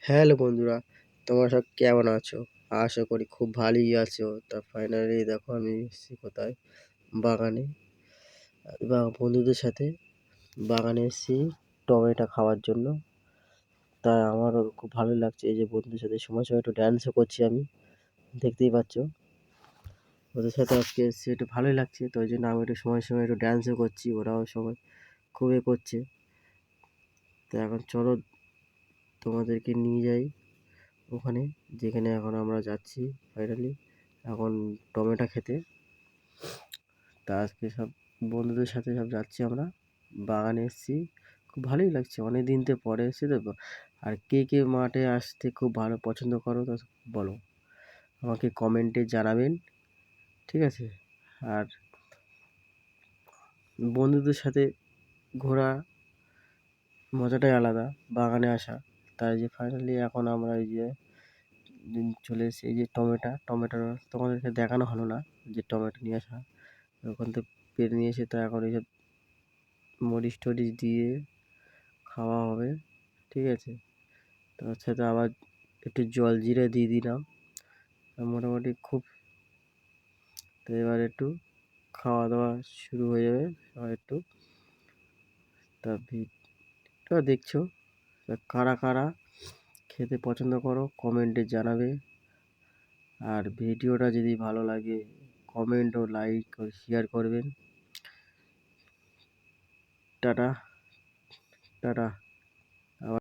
Hello বন্ধুরা, তোমরা সব কেমন আছো? আশা করি খুব ভালোই আছো। তা ফাইনালি দেখো আমি এসেছি কোথায়, বাগানে। বা বন্ধুদের সাথে বাগানে এসেছি টমেটো খাওয়ার জন্য। তাই আমারও খুব ভালো লাগছে, এই যে বন্ধুদের সাথে সময় সময় একটু ড্যান্সও করছি আমি, দেখতেই পাচ্ছ। ওদের সাথে আজকে এসেছি, একটু ভালোই লাগছে, তো ওই জন্য আমি একটু সময় সময় একটু ড্যান্সও করছি, ওরাও সবাই খুব করছে। তো এখন চলো তোমাদেরকে নিয়ে যাই ওখানে, যেখানে এখন আমরা যাচ্ছি ফাইনালি এখন টমেটো খেতে। তা আজকে সব বন্ধুদের সাথে সব যাচ্ছি আমরা, বাগানে এসেছি, খুব ভালোই লাগছে, অনেক দিন তো পরে এসেছি তো। আর কে কে মাঠে আসতে খুব ভালো পছন্দ করো তা বলো, আমাকে কমেন্টে জানাবেন, ঠিক আছে? আর বন্ধুদের সাথে ঘোরা মজাটাই আলাদা, বাগানে আসা। তাই যে ফাইনালি এখন আমরা এই যে চলে এসেছি, এই যে টমেটো তোমাদেরকে দেখানো হলো না, যে টমেটো নিয়ে আসা ওখান থেকে পেরে নিয়ে এসে, তো এখন এইসব মরিচ টরিচ দিয়ে খাওয়া হবে, ঠিক আছে? তার সাথে আবার একটু জল জিরে দিয়ে দিলাম, মোটামুটি খুব। তো এবার একটু খাওয়া দাওয়া শুরু হয়ে যাবে, সবাই একটু। তা ভিডিওটা দেখছো, তা কারা কারা খেতে পছন্দ করো কমেন্টে জানাবে। আর ভিডিওটা যদি ভালো লাগে কমেন্ট ও লাইক ও শেয়ার করবেন। Tata tata.